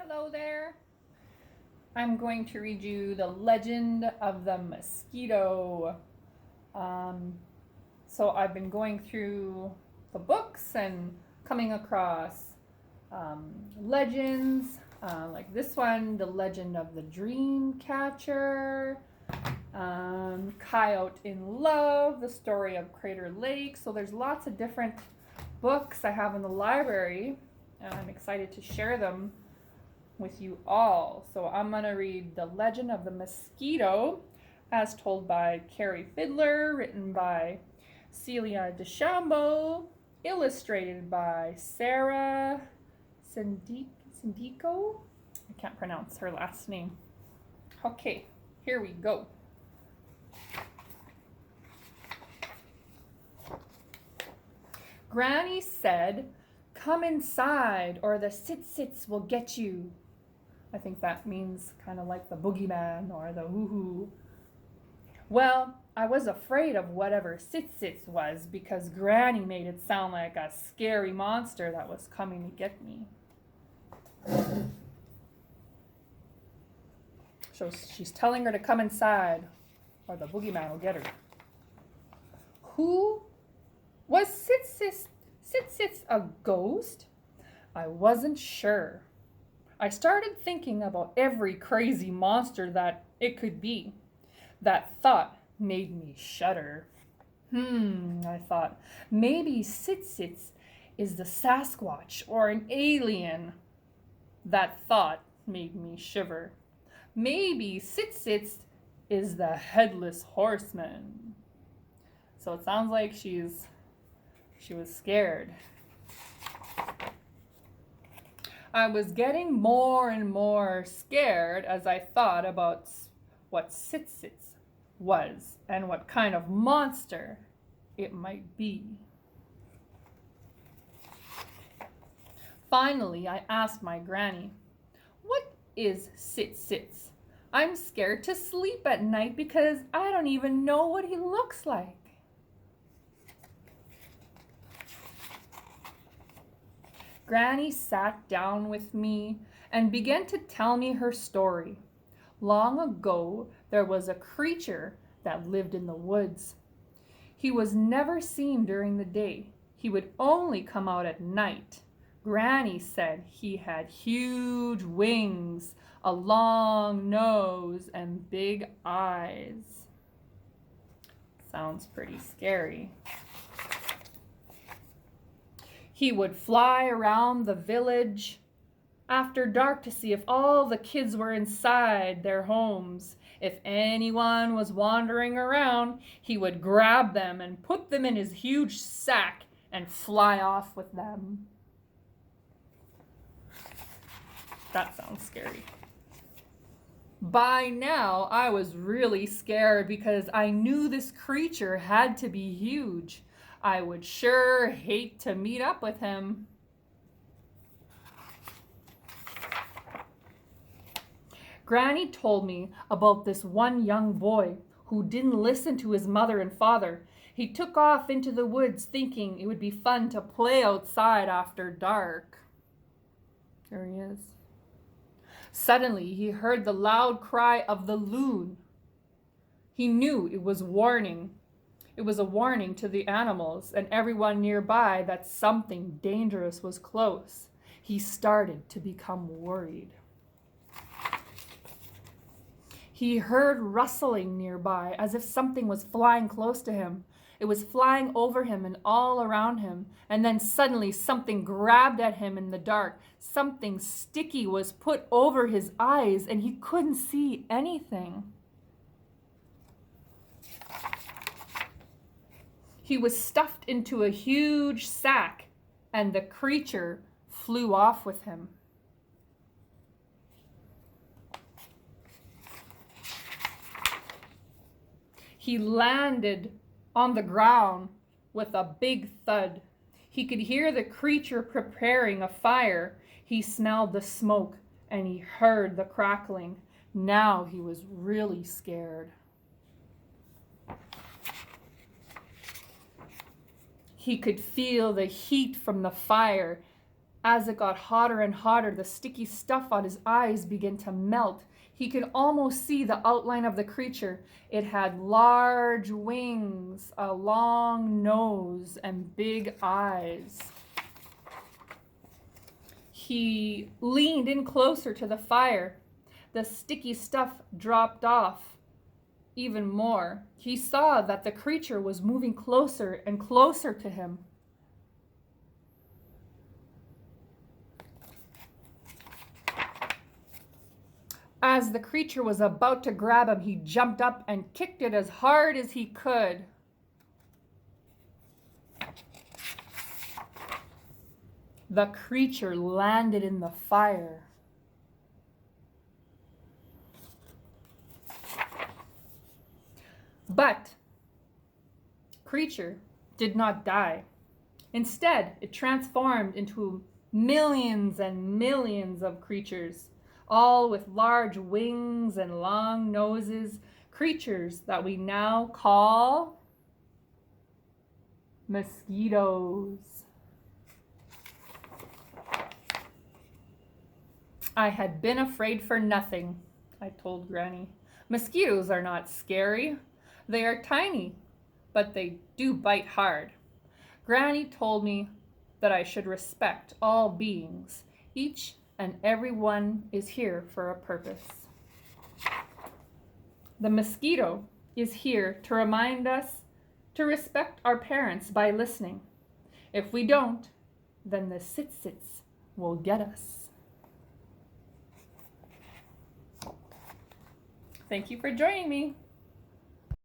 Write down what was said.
Hello there. I'm going to read you The Legend of the Mosquito. Um, so I've been going through the books and coming across legends like this one, The Legend of the Dream Catcher, Coyote in Love, The Story of Crater Lake. So there's lots of different books I have in the library, and I'm excited to share them with you all. So I'm going to read The Legend of the Mosquito as told by Carrie Fiddler, written by Celia Deschambeault, illustrated by Sara Cydejko. I can't pronounce her last name. Okay, here we go. Granny said, "Come inside or the sit-sits will get you." I think that means kind of like the boogeyman or the woohoo. Well, I was afraid of whatever sit-sits was because Granny made it sound like a scary monster that was coming to get me. So she's telling her to come inside or the boogeyman will get her. Who was sit-sits a ghost? I wasn't sure. I started thinking about every crazy monster that it could be. That thought made me shudder. I thought, maybe sit-sits is the Sasquatch or an alien. That thought made me shiver. Maybe sit-sits is the headless horseman. So it sounds like she was scared. I was getting more and more scared as I thought about what sit-sits was and what kind of monster it might be. Finally, I asked my granny, "What is sit-sits? I'm scared to sleep at night because I don't even know what he looks like." Granny sat down with me and began to tell me her story. Long ago, there was a creature that lived in the woods. He was never seen during the day. He would only come out at night. Granny said he had huge wings, a long nose, and big eyes. Sounds pretty scary. He would fly around the village after dark to see if all the kids were inside their homes. If anyone was wandering around, he would grab them and put them in his huge sack and fly off with them. That sounds scary. By now, I was really scared because I knew this creature had to be huge. I would sure hate to meet up with him. Granny told me about this one young boy who didn't listen to his mother and father. He took off into the woods thinking it would be fun to play outside after dark. There he is. Suddenly, he heard the loud cry of the loon. He knew it was warning. It was a warning to the animals and everyone nearby that something dangerous was close. He started to become worried. He heard rustling nearby as if something was flying close to him. It was flying over him and all around him. And then suddenly something grabbed at him in the dark. Something sticky was put over his eyes and he couldn't see anything. He was stuffed into a huge sack and the creature flew off with him. He landed on the ground with a big thud. He could hear the creature preparing a fire. He smelled the smoke and he heard the crackling. Now he was really scared. He could feel the heat from the fire As it got hotter and hotter, the sticky stuff on his eyes began to melt. He could almost see the outline of the creature. It had large wings, a long nose, and big eyes. He leaned in closer to the fire. The sticky stuff dropped off even more. He saw that the creature was moving closer and closer to him. As the creature was about to grab him, he jumped up and kicked it as hard as he could. The creature landed in the fire. But creature did not die. Instead, it transformed into millions and millions of creatures, all with large wings and long noses, creatures that we now call mosquitoes. I had been afraid for nothing, I told Granny. Mosquitoes are not scary. They are tiny, but they do bite hard. Granny told me that I should respect all beings. Each and every one is here for a purpose. The mosquito is here to remind us to respect our parents by listening. If we don't, then the sits will get us. Thank you for joining me.